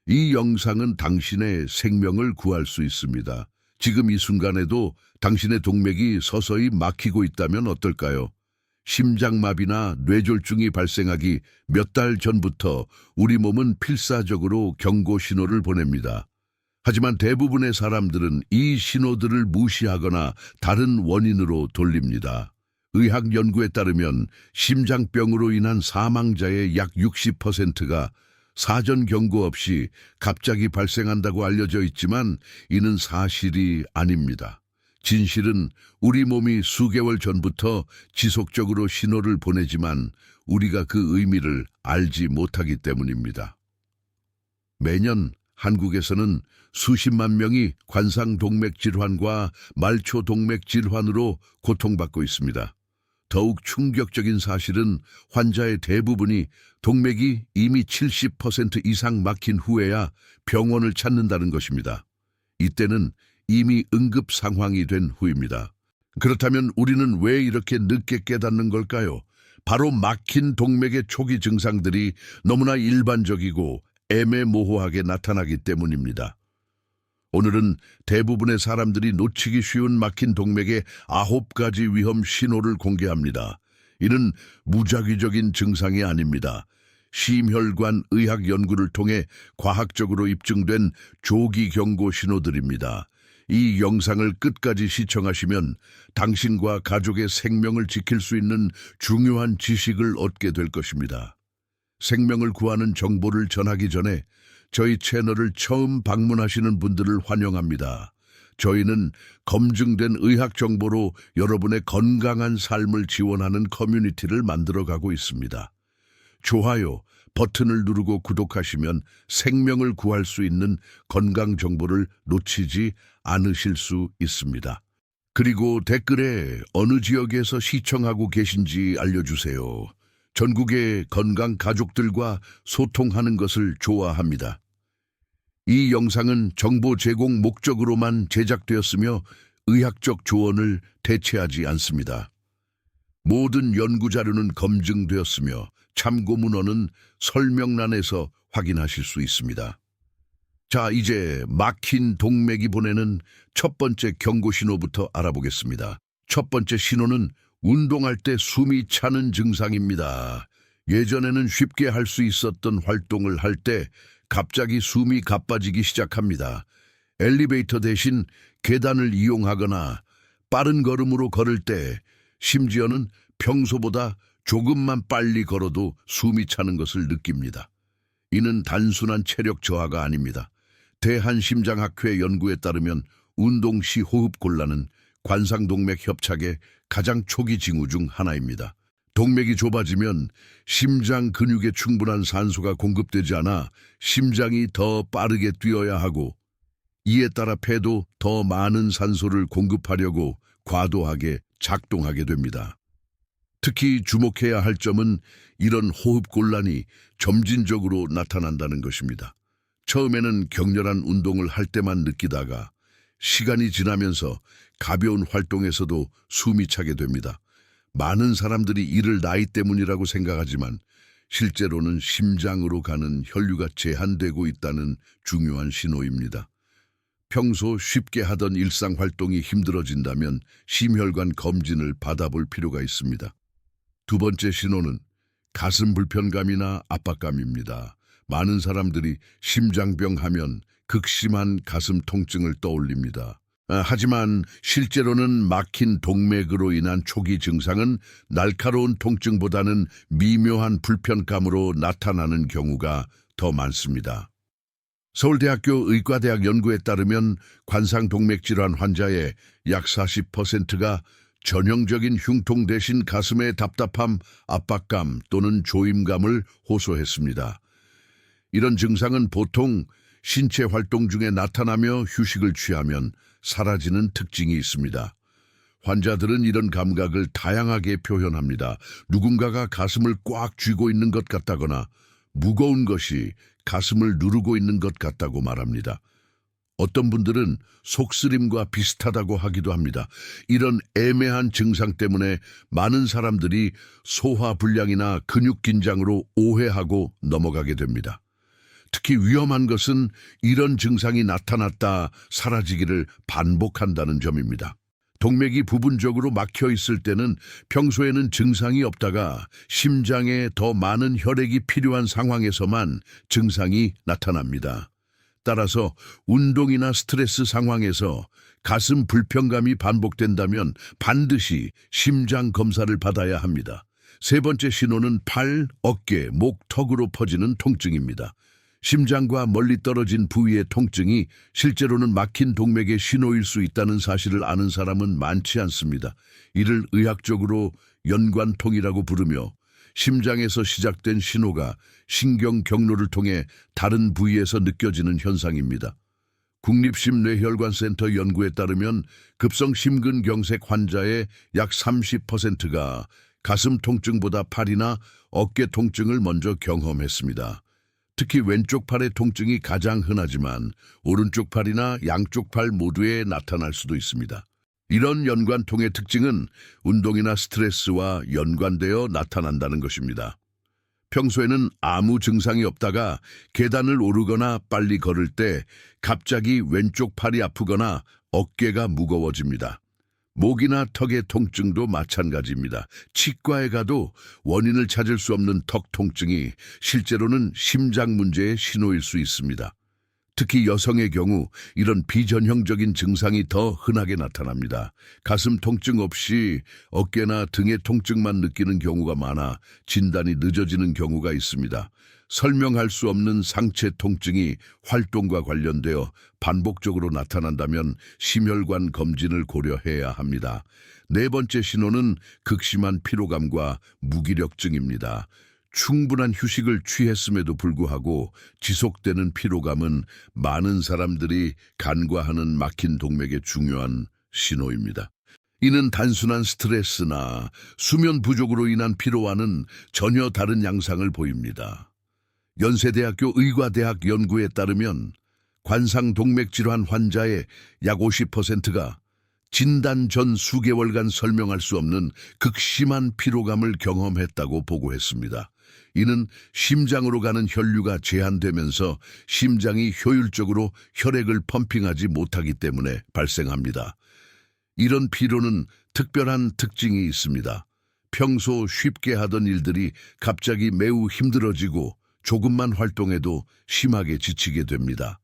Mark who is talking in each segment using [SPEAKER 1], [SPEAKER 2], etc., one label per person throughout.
[SPEAKER 1] 이 영상은 당신의 생명을 구할 수 있습니다. 지금 이 순간에도 당신의 동맥이 서서히 막히고 있다면 어떨까요? 심장마비나 뇌졸중이 발생하기 몇 달 전부터 우리 몸은 필사적으로 경고 신호를 보냅니다. 하지만 대부분의 사람들은 이 신호들을 무시하거나 다른 원인으로 돌립니다. 의학 연구에 따르면 심장병으로 인한 사망자의 약 60%가 사전 경고 없이 갑자기 발생한다고 알려져 있지만 이는 사실이 아닙니다. 진실은 우리 몸이 수개월 전부터 지속적으로 신호를 보내지만 우리가 그 의미를 알지 못하기 때문입니다. 매년 한국에서는 수십만 명이 관상동맥 질환과 말초동맥 질환으로 고통받고 있습니다. 더욱 충격적인 사실은 환자의 대부분이 동맥이 이미 70% 이상 막힌 후에야 병원을 찾는다는 것입니다. 이때는 이미 응급 상황이 된 후입니다. 그렇다면 우리는 왜 이렇게 늦게 깨닫는 걸까요? 바로 막힌 동맥의 초기 증상들이 너무나 일반적이고 애매모호하게 나타나기 때문입니다. 오늘은 대부분의 사람들이 놓치기 쉬운 막힌 동맥의 9가지 위험 신호를 공개합니다. 이는 무작위적인 증상이 아닙니다. 심혈관 의학 연구를 통해 과학적으로 입증된 조기 경고 신호들입니다. 이 영상을 끝까지 시청하시면 당신과 가족의 생명을 지킬 수 있는 중요한 지식을 얻게 될 것입니다. 생명을 구하는 정보를 전하기 전에 저희 채널을 처음 방문하시는 분들을 환영합니다. 저희는 검증된 의학 정보로 여러분의 건강한 삶을 지원하는 커뮤니티를 만들어가고 있습니다. 좋아요 버튼을 누르고 구독하시면 생명을 구할 수 있는 건강 정보를 놓치지 않으실 수 있습니다. 그리고 댓글에 어느 지역에서 시청하고 계신지 알려주세요. 전국의 건강 가족들과 소통하는 것을 좋아합니다. 이 영상은 정보 제공 목적으로만 제작되었으며 의학적 조언을 대체하지 않습니다. 모든 연구 자료는 검증되었으며 참고 문헌은 설명란에서 확인하실 수 있습니다. 자, 이제 막힌 동맥이 보내는 첫 번째 경고 신호부터 알아보겠습니다. 첫 번째 신호는 운동할 때 숨이 차는 증상입니다. 예전에는 쉽게 할 수 있었던 활동을 할 때 갑자기 숨이 가빠지기 시작합니다. 엘리베이터 대신 계단을 이용하거나 빠른 걸음으로 걸을 때, 심지어는 평소보다 조금만 빨리 걸어도 숨이 차는 것을 느낍니다. 이는 단순한 체력 저하가 아닙니다. 대한심장학회 연구에 따르면 운동 시 호흡 곤란은 관상동맥 협착의 가장 초기 징후 중 하나입니다. 동맥이 좁아지면 심장 근육에 충분한 산소가 공급되지 않아 심장이 더 빠르게 뛰어야 하고, 이에 따라 폐도 더 많은 산소를 공급하려고 과도하게 작동하게 됩니다. 특히 주목해야 할 점은 이런 호흡 곤란이 점진적으로 나타난다는 것입니다. 처음에는 격렬한 운동을 할 때만 느끼다가 시간이 지나면서 가벼운 활동에서도 숨이 차게 됩니다. 많은 사람들이 이를 나이 때문이라고 생각하지만 실제로는 심장으로 가는 혈류가 제한되고 있다는 중요한 신호입니다. 평소 쉽게 하던 일상 활동이 힘들어진다면 심혈관 검진을 받아볼 필요가 있습니다. 두 번째 신호는 가슴 불편감이나 압박감입니다. 많은 사람들이 심장병 하면 극심한 가슴 통증을 떠올립니다. 하지만 실제로는 막힌 동맥으로 인한 초기 증상은 날카로운 통증보다는 미묘한 불편감으로 나타나는 경우가 더 많습니다. 서울대학교 의과대학 연구에 따르면 관상동맥질환 환자의 약 40%가 전형적인 흉통 대신 가슴의 답답함, 압박감 또는 조임감을 호소했습니다. 이런 증상은 보통 신체 활동 중에 나타나며 휴식을 취하면 사라지는 특징이 있습니다. 환자들은 이런 감각을 다양하게 표현합니다. 누군가가 가슴을 꽉 쥐고 있는 것 같다거나 무거운 것이 가슴을 누르고 있는 것 같다고 말합니다. 어떤 분들은 속쓰림과 비슷하다고 하기도 합니다. 이런 애매한 증상 때문에 많은 사람들이 소화불량이나 근육 긴장으로 오해하고 넘어가게 됩니다. 특히 위험한 것은 이런 증상이 나타났다 사라지기를 반복한다는 점입니다. 동맥이 부분적으로 막혀 있을 때는 평소에는 증상이 없다가 심장에 더 많은 혈액이 필요한 상황에서만 증상이 나타납니다. 따라서 운동이나 스트레스 상황에서 가슴 불편감이 반복된다면 반드시 심장 검사를 받아야 합니다. 세 번째 신호는 팔, 어깨, 목, 턱으로 퍼지는 통증입니다. 심장과 멀리 떨어진 부위의 통증이 실제로는 막힌 동맥의 신호일 수 있다는 사실을 아는 사람은 많지 않습니다. 이를 의학적으로 연관통이라고 부르며 심장에서 시작된 신호가 신경 경로를 통해 다른 부위에서 느껴지는 현상입니다. 국립심뇌혈관센터 연구에 따르면 급성 심근경색 환자의 약 30%가 가슴 통증보다 팔이나 어깨 통증을 먼저 경험했습니다. 특히 왼쪽 팔의 통증이 가장 흔하지만 오른쪽 팔이나 양쪽 팔 모두에 나타날 수도 있습니다. 이런 연관통의 특징은 운동이나 스트레스와 연관되어 나타난다는 것입니다. 평소에는 아무 증상이 없다가 계단을 오르거나 빨리 걸을 때 갑자기 왼쪽 팔이 아프거나 어깨가 무거워집니다. 목이나 턱의 통증도 마찬가지입니다. 치과에 가도 원인을 찾을 수 없는 턱 통증이 실제로는 심장 문제의 신호일 수 있습니다. 특히 여성의 경우 이런 비전형적인 증상이 더 흔하게 나타납니다. 가슴 통증 없이 어깨나 등의 통증만 느끼는 경우가 많아 진단이 늦어지는 경우가 있습니다. 설명할 수 없는 상체 통증이 활동과 관련되어 반복적으로 나타난다면 심혈관 검진을 고려해야 합니다. 네 번째 신호는 극심한 피로감과 무기력증입니다. 충분한 휴식을 취했음에도 불구하고 지속되는 피로감은 많은 사람들이 간과하는 막힌 동맥의 중요한 신호입니다. 이는 단순한 스트레스나 수면 부족으로 인한 피로와는 전혀 다른 양상을 보입니다. 연세대학교 의과대학 연구에 따르면 관상동맥질환 환자의 약 50%가 진단 전 수개월간 설명할 수 없는 극심한 피로감을 경험했다고 보고했습니다. 이는 심장으로 가는 혈류가 제한되면서 심장이 효율적으로 혈액을 펌핑하지 못하기 때문에 발생합니다. 이런 피로는 특별한 특징이 있습니다. 평소 쉽게 하던 일들이 갑자기 매우 힘들어지고 조금만 활동해도 심하게 지치게 됩니다.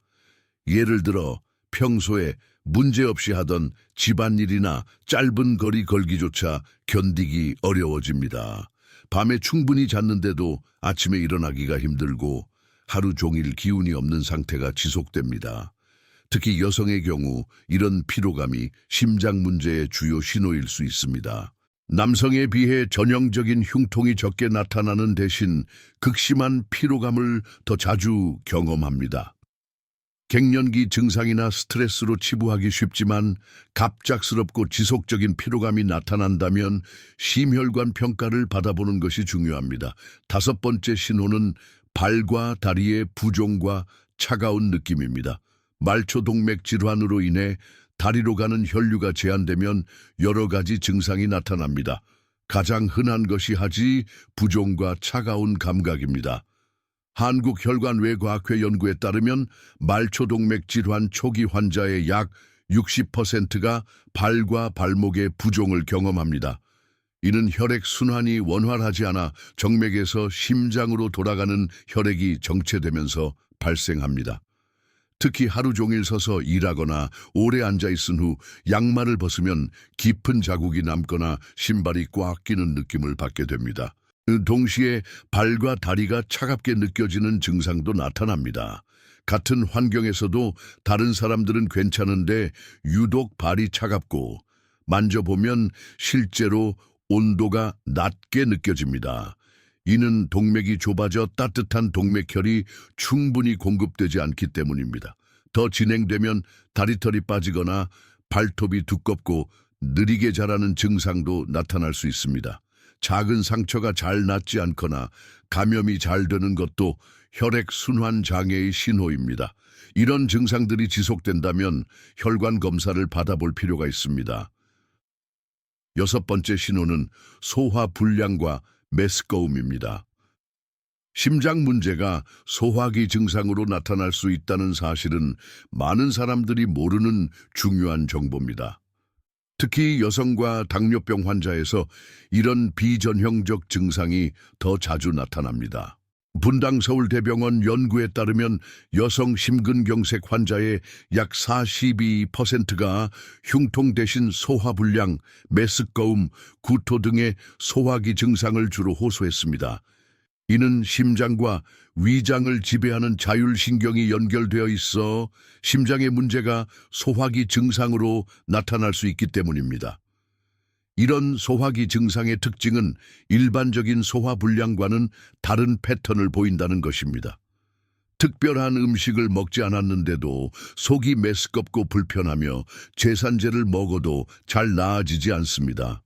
[SPEAKER 1] 예를 들어 평소에 문제없이 하던 집안일이나 짧은 거리 걸기조차 견디기 어려워집니다. 밤에 충분히 잤는데도 아침에 일어나기가 힘들고 하루 종일 기운이 없는 상태가 지속됩니다. 특히 여성의 경우 이런 피로감이 심장 문제의 주요 신호일 수 있습니다. 남성에 비해 전형적인 흉통이 적게 나타나는 대신 극심한 피로감을 더 자주 경험합니다. 갱년기 증상이나 스트레스로 치부하기 쉽지만 갑작스럽고 지속적인 피로감이 나타난다면 심혈관 평가를 받아보는 것이 중요합니다. 다섯 번째 신호는 발과 다리의 부종과 차가운 느낌입니다. 말초동맥 질환으로 인해 다리로 가는 혈류가 제한되면 여러 가지 증상이 나타납니다. 가장 흔한 것이 하지 부종과 차가운 감각입니다. 한국혈관외과학회 연구에 따르면 말초동맥 질환 초기 환자의 약 60%가 발과 발목의 부종을 경험합니다. 이는 혈액 순환이 원활하지 않아 정맥에서 심장으로 돌아가는 혈액이 정체되면서 발생합니다. 특히 하루 종일 서서 일하거나 오래 앉아 있은 후 양말을 벗으면 깊은 자국이 남거나 신발이 꽉 끼는 느낌을 받게 됩니다. 동시에 발과 다리가 차갑게 느껴지는 증상도 나타납니다. 같은 환경에서도 다른 사람들은 괜찮은데 유독 발이 차갑고 만져보면 실제로 온도가 낮게 느껴집니다. 이는 동맥이 좁아져 따뜻한 동맥혈이 충분히 공급되지 않기 때문입니다. 더 진행되면 다리털이 빠지거나 발톱이 두껍고 느리게 자라는 증상도 나타날 수 있습니다. 작은 상처가 잘 낫지 않거나 감염이 잘 되는 것도 혈액 순환 장애의 신호입니다. 이런 증상들이 지속된다면 혈관 검사를 받아볼 필요가 있습니다. 여섯 번째 신호는 소화 불량과 메스꺼움입니다. 심장 문제가 소화기 증상으로 나타날 수 있다는 사실은 많은 사람들이 모르는 중요한 정보입니다. 특히 여성과 당뇨병 환자에서 이런 비전형적 증상이 더 자주 나타납니다. 분당 서울대병원 연구에 따르면 여성 심근경색 환자의 약 42%가 흉통 대신 소화불량, 메스꺼움, 구토 등의 소화기 증상을 주로 호소했습니다. 이는 심장과 위장을 지배하는 자율신경이 연결되어 있어 심장의 문제가 소화기 증상으로 나타날 수 있기 때문입니다. 이런 소화기 증상의 특징은 일반적인 소화불량과는 다른 패턴을 보인다는 것입니다. 특별한 음식을 먹지 않았는데도 속이 메스껍고 불편하며 제산제를 먹어도 잘 나아지지 않습니다.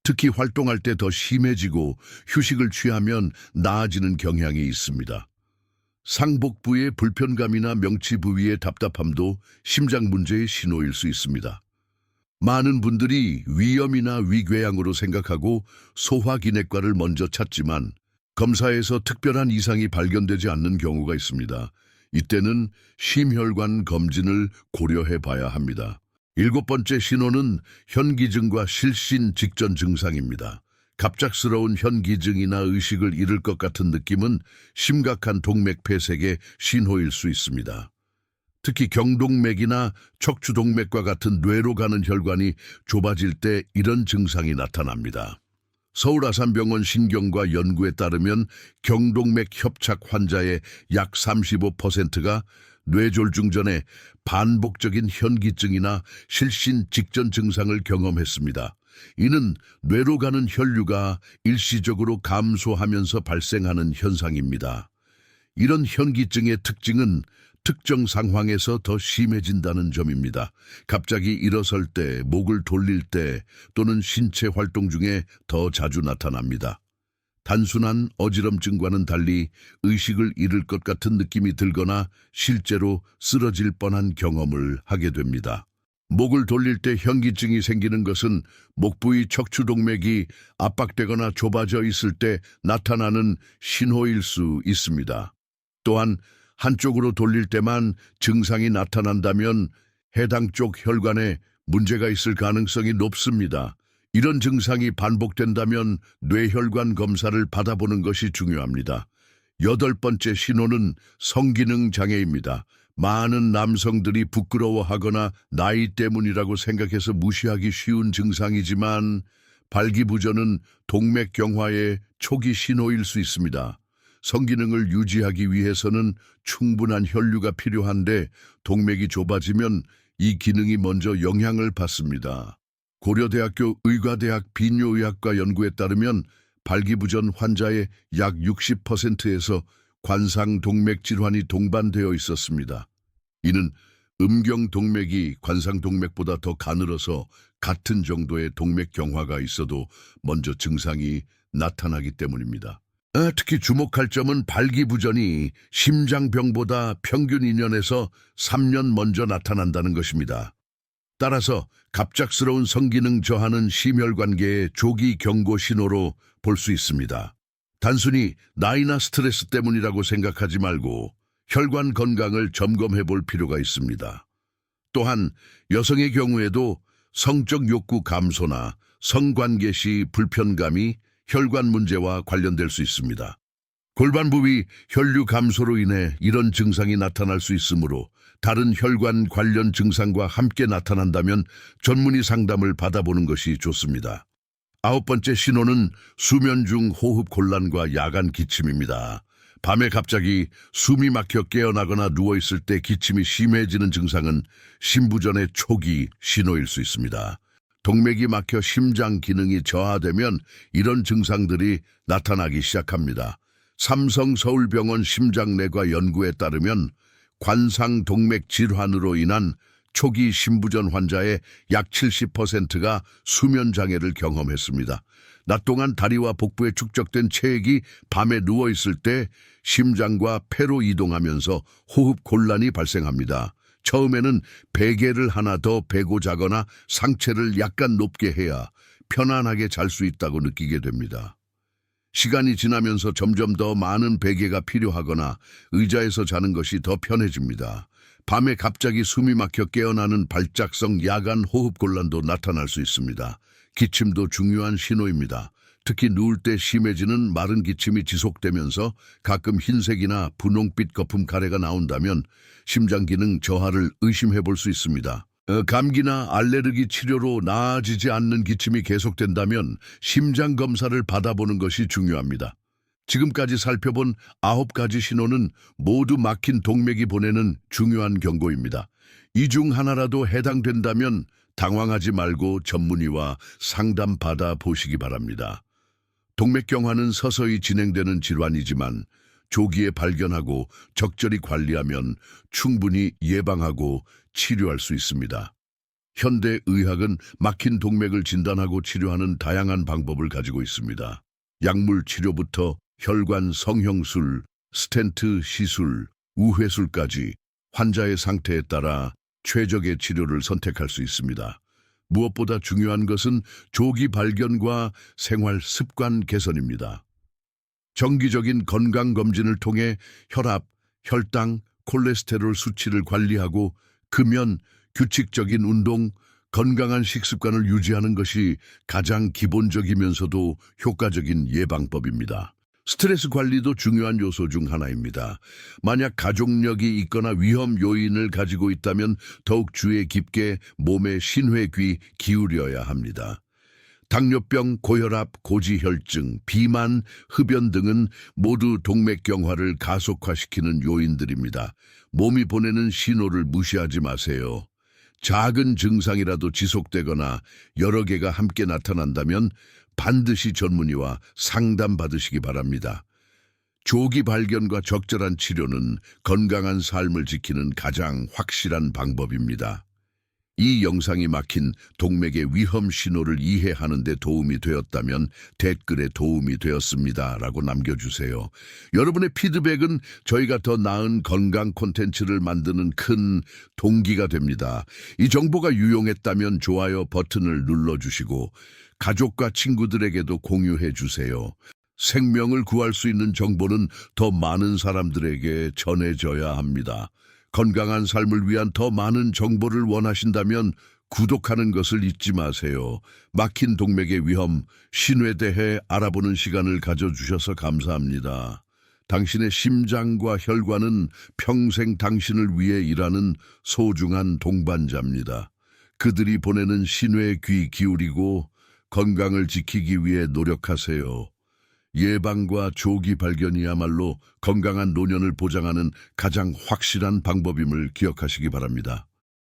[SPEAKER 1] 특히 활동할 때 더 심해지고 휴식을 취하면 나아지는 경향이 있습니다. 상복부의 불편감이나 명치 부위의 답답함도 심장 문제의 신호일 수 있습니다. 많은 분들이 위염이나 위궤양으로 생각하고 소화기내과를 먼저 찾지만 검사에서 특별한 이상이 발견되지 않는 경우가 있습니다. 이때는 심혈관 검진을 고려해 봐야 합니다. 7번째 신호는 현기증과 실신 직전 증상입니다. 갑작스러운 현기증이나 의식을 잃을 것 같은 느낌은 심각한 동맥 폐색의 신호일 수 있습니다. 특히 경동맥이나 척추동맥과 같은 뇌로 가는 혈관이 좁아질 때 이런 증상이 나타납니다. 서울 아산병원 신경과 연구에 따르면 경동맥 협착 환자의 약 35%가 뇌졸중 전에 반복적인 현기증이나 실신 직전 증상을 경험했습니다. 이는 뇌로 가는 혈류가 일시적으로 감소하면서 발생하는 현상입니다. 이런 현기증의 특징은 특정 상황에서 더 심해진다는 점입니다. 갑자기 일어설 때, 목을 돌릴 때 또는 신체 활동 중에 더 자주 나타납니다. 단순한 어지럼증과는 달리 의식을 잃을 것 같은 느낌이 들거나 실제로 쓰러질 뻔한 경험을 하게 됩니다. 목을 돌릴 때 현기증이 생기는 것은 목 부위 척추동맥이 압박되거나 좁아져 있을 때 나타나는 신호일 수 있습니다. 또한 한쪽으로 돌릴 때만 증상이 나타난다면 해당 쪽 혈관에 문제가 있을 가능성이 높습니다. 이런 증상이 반복된다면 뇌혈관 검사를 받아보는 것이 중요합니다. 8번째 신호는 성기능 장애입니다. 많은 남성들이 부끄러워하거나 나이 때문이라고 생각해서 무시하기 쉬운 증상이지만 발기부전은 동맥경화의 초기 신호일 수 있습니다. 성기능을 유지하기 위해서는 충분한 혈류가 필요한데 동맥이 좁아지면 이 기능이 먼저 영향을 받습니다. 고려대학교 의과대학 비뇨의학과 연구에 따르면 발기부전 환자의 약 60%에서 관상동맥 질환이 동반되어 있었습니다. 이는 음경동맥이 관상동맥보다 더 가늘어서 같은 정도의 동맥경화가 있어도 먼저 증상이 나타나기 때문입니다. 특히 주목할 점은 발기부전이 심장병보다 평균 2년에서 3년 먼저 나타난다는 것입니다. 따라서 갑작스러운 성기능 저하는 심혈관계의 조기 경고 신호로 볼 수 있습니다. 단순히 나이나 스트레스 때문이라고 생각하지 말고 혈관 건강을 점검해 볼 필요가 있습니다. 또한 여성의 경우에도 성적 욕구 감소나 성관계 시 불편감이 혈관 문제와 관련될 수 있습니다. 골반 부위 혈류 감소로 인해 이런 증상이 나타날 수 있으므로 다른 혈관 관련 증상과 함께 나타난다면 전문의 상담을 받아보는 것이 좋습니다. 9번째 신호는 수면 중 호흡 곤란과 야간 기침입니다. 밤에 갑자기 숨이 막혀 깨어나거나 누워있을 때 기침이 심해지는 증상은 심부전의 초기 신호일 수 있습니다. 동맥이 막혀 심장 기능이 저하되면 이런 증상들이 나타나기 시작합니다. 삼성서울병원 심장내과 연구에 따르면 관상동맥 질환으로 인한 초기 심부전 환자의 약 70%가 수면장애를 경험했습니다. 낮 동안 다리와 복부에 축적된 체액이 밤에 누워있을 때 심장과 폐로 이동하면서 호흡 곤란이 발생합니다. 처음에는 베개를 하나 더 베고 자거나 상체를 약간 높게 해야 편안하게 잘 수 있다고 느끼게 됩니다. 시간이 지나면서 점점 더 많은 베개가 필요하거나 의자에서 자는 것이 더 편해집니다. 밤에 갑자기 숨이 막혀 깨어나는 발작성 야간 호흡곤란도 나타날 수 있습니다. 기침도 중요한 신호입니다. 특히 누울 때 심해지는 마른 기침이 지속되면서 가끔 흰색이나 분홍빛 거품 가래가 나온다면 심장 기능 저하를 의심해 볼 수 있습니다. 감기나 알레르기 치료로 나아지지 않는 기침이 계속된다면 심장 검사를 받아보는 것이 중요합니다. 지금까지 살펴본 9가지 신호는 모두 막힌 동맥이 보내는 중요한 경고입니다. 이 중 하나라도 해당된다면 당황하지 말고 전문의와 상담 받아 보시기 바랍니다. 동맥경화는 서서히 진행되는 질환이지만 조기에 발견하고 적절히 관리하면 충분히 예방하고 치료할 수 있습니다. 현대 의학은 막힌 동맥을 진단하고 치료하는 다양한 방법을 가지고 있습니다. 약물 치료부터 혈관 성형술, 스텐트 시술, 우회술까지 환자의 상태에 따라 최적의 치료를 선택할 수 있습니다. 무엇보다 중요한 것은 조기 발견과 생활 습관 개선입니다. 정기적인 건강검진을 통해 혈압, 혈당, 콜레스테롤 수치를 관리하고 금연, 규칙적인 운동, 건강한 식습관을 유지하는 것이 가장 기본적이면서도 효과적인 예방법입니다. 스트레스 관리도 중요한 요소 중 하나입니다. 만약 가족력이 있거나 위험 요인을 가지고 있다면 더욱 주의 깊게 몸의 신회귀 기울여야 합니다. 당뇨병, 고혈압, 고지혈증, 비만, 흡연 등은 모두 동맥경화를 가속화시키는 요인들입니다. 몸이 보내는 신호를 무시하지 마세요. 작은 증상이라도 지속되거나 여러 개가 함께 나타난다면 반드시 전문의와 상담받으시기 바랍니다. 조기 발견과 적절한 치료는 건강한 삶을 지키는 가장 확실한 방법입니다. 이 영상이 막힌 동맥의 위험 신호를 이해하는 데 도움이 되었다면 댓글에 도움이 되었습니다 라고 남겨주세요. 여러분의 피드백은 저희가 더 나은 건강 콘텐츠를 만드는 큰 동기가 됩니다. 이 정보가 유용했다면 좋아요 버튼을 눌러주시고 가족과 친구들에게도 공유해 주세요. 생명을 구할 수 있는 정보는 더 많은 사람들에게 전해져야 합니다. 건강한 삶을 위한 더 많은 정보를 원하신다면 구독하는 것을 잊지 마세요. 막힌 동맥의 위험, 신호에 대해 알아보는 시간을 가져주셔서 감사합니다. 당신의 심장과 혈관은 평생 당신을 위해 일하는 소중한 동반자입니다. 그들이 보내는 신호에 귀 기울이고 건강을 지키기 위해 노력하세요. 예방과 조기 발견이야말로 건강한 노년을 보장하는 가장 확실한 방법임을 기억하시기 바랍니다.